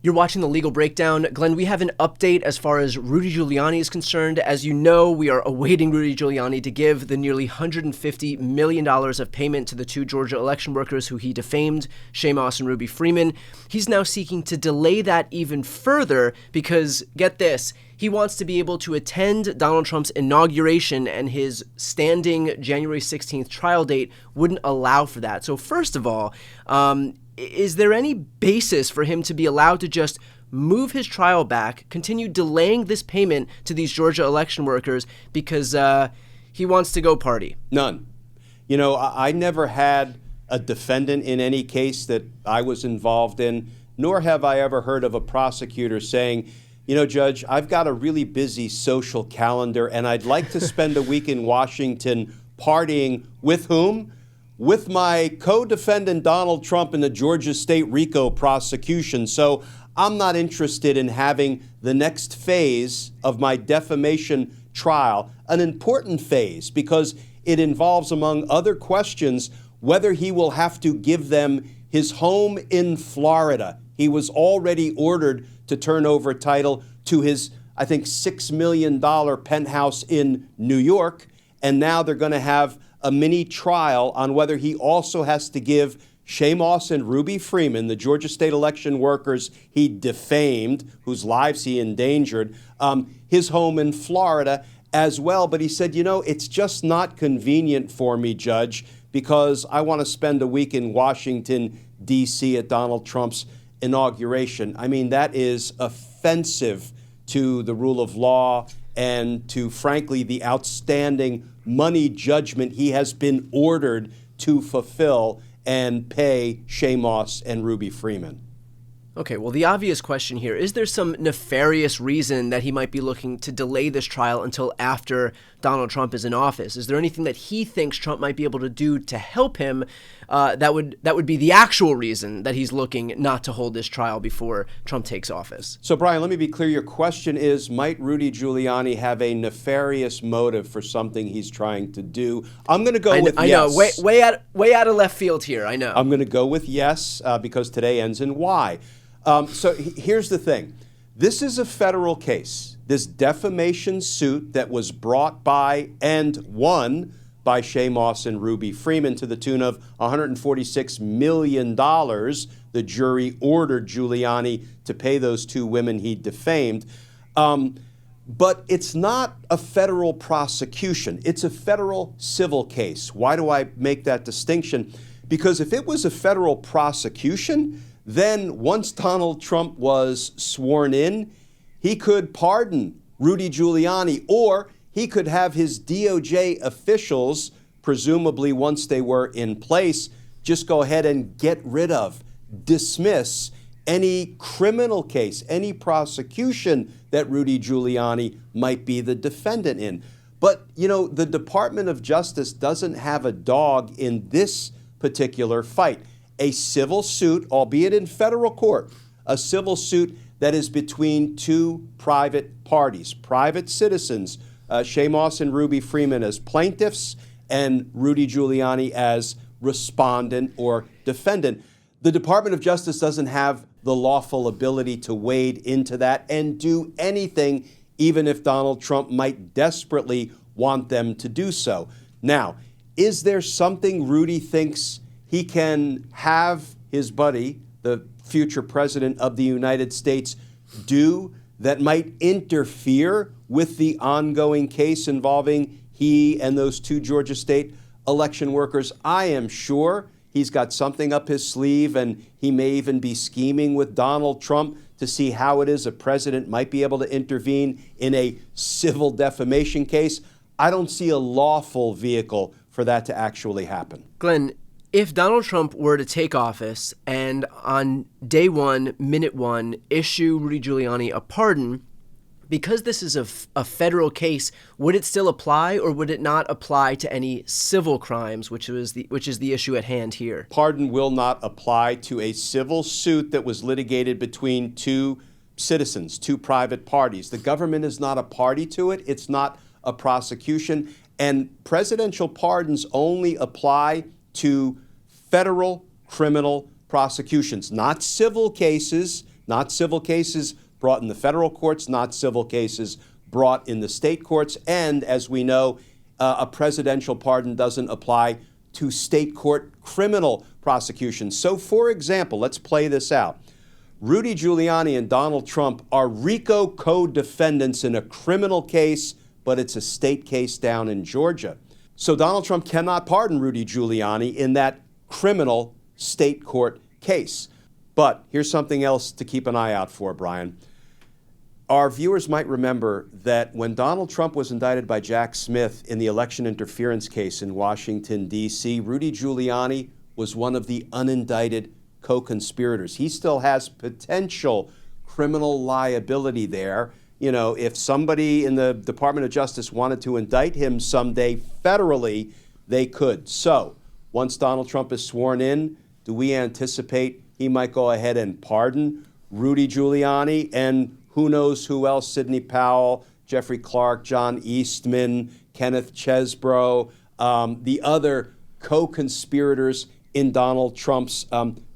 You're watching The Legal Breakdown. Glenn, we have an update as far as Rudy Giuliani is concerned. As you know, we are awaiting Rudy Giuliani to give the nearly $150 million of payment to the two Georgia election workers who he defamed, Shea Moss and Ruby Freeman. He's now seeking to delay that even further because, get this, he wants to be able to attend Donald Trump's inauguration, and his standing January 16th trial date wouldn't allow for that. So first of all, is there any basis for him to be allowed to just move his trial back, continue delaying this payment to these Georgia election workers because he wants to go party? None. You know, I never had a defendant in any case that I was involved in, nor have I ever heard of a prosecutor saying, you know, Judge, I've got a really busy social calendar and I'd like to spend a week in Washington partying with whom? With my co-defendant Donald Trump in the Georgia State RICO prosecution. So I'm not interested in having the next phase of my defamation trial, an important phase, because it involves, among other questions, whether he will have to give them his home in Florida. He was already ordered to turn over title to his, I think, $6 million penthouse in New York, and now they're going to have a mini trial on whether he also has to give Shea Moss and Ruby Freeman, the Georgia state election workers he defamed, whose lives he endangered, his home in Florida as well. But he said, you know, it's just not convenient for me, Judge, because I want to spend a week in Washington, D.C. at Donald Trump's inauguration. I mean, that is offensive to the rule of law and to, frankly, the outstanding money judgment he has been ordered to fulfill and pay Shea Moss and Ruby Freeman. Okay, well, the obvious question here, is there some nefarious reason that he might be looking to delay this trial until after Donald Trump is in office? Is there anything that he thinks Trump might be able to do to help him that would be the actual reason that he's looking not to hold this trial before Trump takes office? So, Brian, let me be clear. Your question is, might Rudy Giuliani have a nefarious motive for something he's trying to do? I'm going to go with yes. I know, way out of left field here, I know. I'm going to go with yes because today ends in Y. So here's the thing. This is a federal case. This defamation suit that was brought by and won by Shea Moss and Ruby Freeman to the tune of $146 million. The jury ordered Giuliani to pay those two women he defamed. But it's not a federal prosecution. It's a federal civil case. Why do I make that distinction? Because if it was a federal prosecution, then once Donald Trump was sworn in, he could pardon Rudy Giuliani, or he could have his DOJ officials, presumably once they were in place, just go ahead and get rid of, dismiss any criminal case, any prosecution that Rudy Giuliani might be the defendant in. But, you know, the Department of Justice doesn't have a dog in this particular fight. A civil suit, albeit in federal court, a civil suit that is between two private parties, private citizens, Shea Moss and Ruby Freeman as plaintiffs and Rudy Giuliani as respondent or defendant. The Department of Justice doesn't have the lawful ability to wade into that and do anything, even if Donald Trump might desperately want them to do so. Now, is there something Rudy thinks he can have his buddy, the future president of the United States, do that might interfere with the ongoing case involving he and those two Georgia state election workers? I am sure he's got something up his sleeve, and he may even be scheming with Donald Trump to see how it is a president might be able to intervene in a civil defamation case. I don't see a lawful vehicle for that to actually happen. Glenn, if Donald Trump were to take office and on day one, minute one, issue Rudy Giuliani a pardon, because this is a federal case, would it still apply, or would it not apply to any civil crimes, which is the issue at hand here? Pardon will not apply to a civil suit that was litigated between two citizens, two private parties. The government is not a party to it. It's not a prosecution. And presidential pardons only apply to federal criminal prosecutions, not civil cases, not civil cases brought in the federal courts, not civil cases brought in the state courts. And as we know, a presidential pardon doesn't apply to state court criminal prosecution. So, for example, let's play this out. Rudy Giuliani and Donald Trump are RICO co-defendants in a criminal case, but it's a state case down in Georgia. So Donald Trump cannot pardon Rudy Giuliani in that criminal state court case. But here's something else to keep an eye out for, Brian. Our viewers might remember that when Donald Trump was indicted by Jack Smith in the election interference case in Washington, D.C., Rudy Giuliani was one of the unindicted co-conspirators. He still has potential criminal liability there. You know, if somebody in the Department of Justice wanted to indict him someday federally, they could. So, once Donald Trump is sworn in, do we anticipate he might go ahead and pardon Rudy Giuliani and who knows who else, Sidney Powell, Jeffrey Clark, John Eastman, Kenneth Chesbrough, the other co-conspirators in Donald Trump's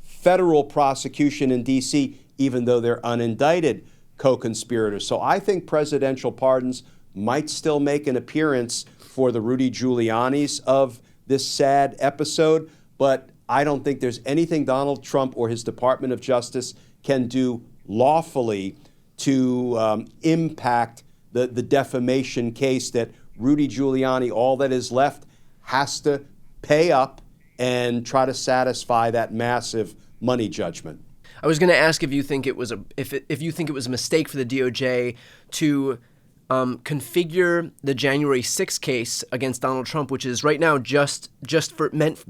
federal prosecution in D.C., even though they're unindicted co-conspirators. So I think presidential pardons might still make an appearance for the Rudy Giulianis of this sad episode, but I don't think there's anything Donald Trump or his Department of Justice can do lawfully to impact the defamation case that Rudy Giuliani, all that is left, has to pay up and try to satisfy that massive money judgment. I was going to ask if you think it was if you think it was a mistake for the DOJ to configure the January 6th case against Donald Trump, which is right now just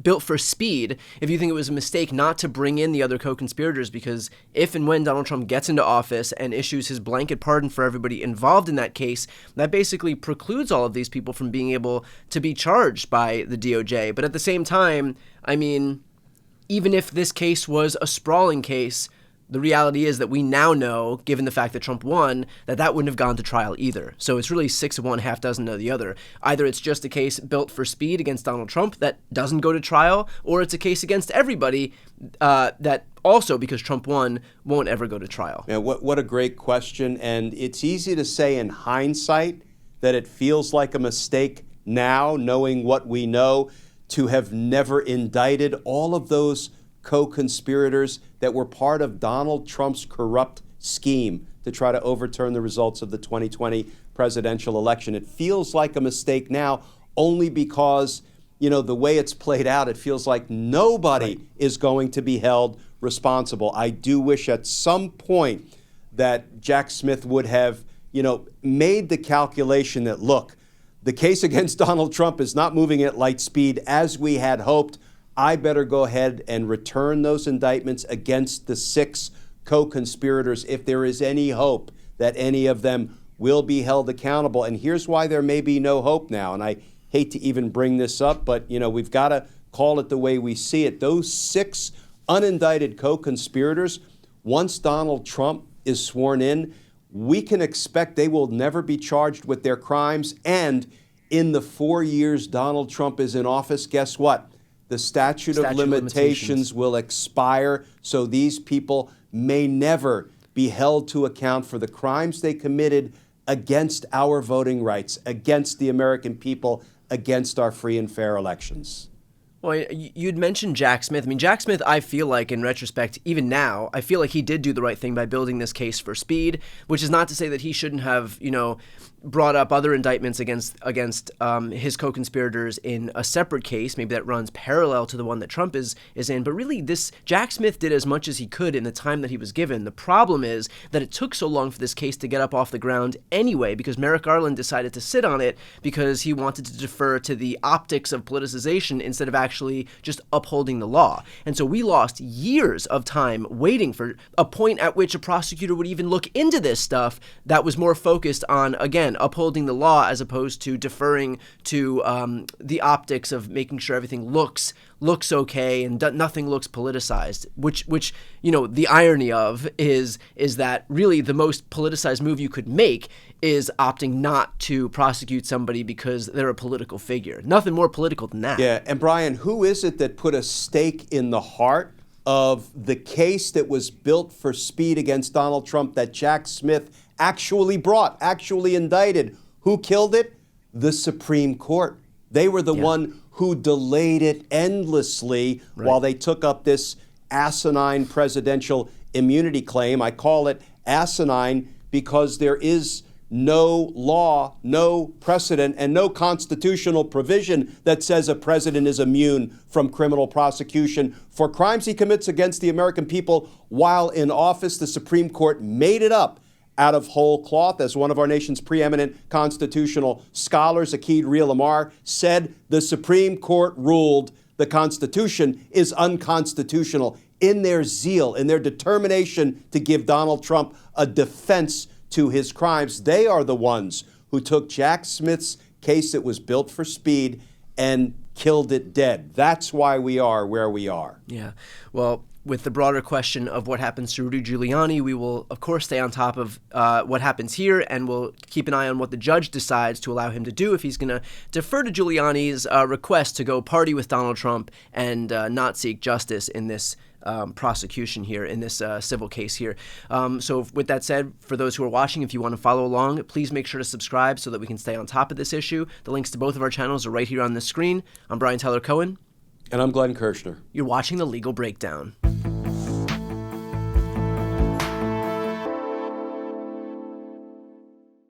built for speed. If you think it was a mistake not to bring in the other co-conspirators, because if and when Donald Trump gets into office and issues his blanket pardon for everybody involved in that case, that basically precludes all of these people from being able to be charged by the DOJ. But at the same time, I mean, even if this case was a sprawling case, the reality is that we now know, given the fact that Trump won, that wouldn't have gone to trial either. So it's really 6 of one, half dozen of the other. Either it's just a case built for speed against Donald Trump that doesn't go to trial, or it's a case against everybody that also, because Trump won, won't ever go to trial. Yeah, what a great question. And it's easy to say in hindsight that it feels like a mistake now, knowing what we know, to have never indicted all of those co-conspirators that were part of Donald Trump's corrupt scheme to try to overturn the results of the 2020 presidential election. It feels like a mistake now only because, you know, the way it's played out, it feels like nobody is going to be held responsible. I do wish at some point that Jack Smith would have, you know, made the calculation that, look, the case against Donald Trump is not moving at light speed as we had hoped. I better go ahead and return those indictments against the 6 co-conspirators if there is any hope that any of them will be held accountable. And here's why there may be no hope now. And I hate to even bring this up, but you know, we've got to call it the way we see it. Those 6 unindicted co-conspirators, once Donald Trump is sworn in, we can expect they will never be charged with their crimes. And in the 4 years Donald Trump is in office, guess what? The statute of limitations will expire, so these people may never be held to account for the crimes they committed against our voting rights, against the American people, against our free and fair elections. Well, you'd mentioned Jack Smith. I mean, Jack Smith, I feel like in retrospect, even now, I feel like he did do the right thing by building this case for speed, which is not to say that he shouldn't have, you know, brought up other indictments against his co-conspirators in a separate case, maybe that runs parallel to the one that Trump is in. But really, this Jack Smith did as much as he could in the time that he was given. The problem is that it took so long for this case to get up off the ground anyway, because Merrick Garland decided to sit on it because he wanted to defer to the optics of politicization instead of actually just upholding the law. And so we lost years of time waiting for a point at which a prosecutor would even look into this stuff that was more focused on, again, upholding the law as opposed to deferring to the optics of making sure everything looks okay and nothing looks politicized, which you know, the irony of is that really the most politicized move you could make is opting not to prosecute somebody because they're a political figure. Nothing more political than that. Yeah, and Brian, who is it that put a stake in the heart of the case that was built for speed against Donald Trump that Jack Smith actually brought, actually indicted. Who killed it? The Supreme Court. They were the one who delayed it endlessly while they took up this asinine presidential immunity claim. I call it asinine because there is no law, no precedent, and no constitutional provision that says a president is immune from criminal prosecution for crimes he commits against the American people while in office. The Supreme Court made it up out of whole cloth. As one of our nation's preeminent constitutional scholars, Akid Lamar, said, the Supreme Court ruled the Constitution is unconstitutional. In their zeal, in their determination to give Donald Trump a defense to his crimes, they are the ones who took Jack Smith's case that was built for speed and killed it dead. That's why we are where we are. Yeah. Well, with the broader question of what happens to Rudy Giuliani, we will, of course, stay on top of what happens here, and we'll keep an eye on what the judge decides to allow him to do, if he's going to defer to Giuliani's request to go party with Donald Trump and not seek justice in this prosecution here, in this civil case here. So with that said, for those who are watching, if you want to follow along, please make sure to subscribe so that we can stay on top of this issue. The links to both of our channels are right here on the screen. I'm Brian Tyler Cohen. And I'm Glenn Kirshner. You're watching The Legal Breakdown.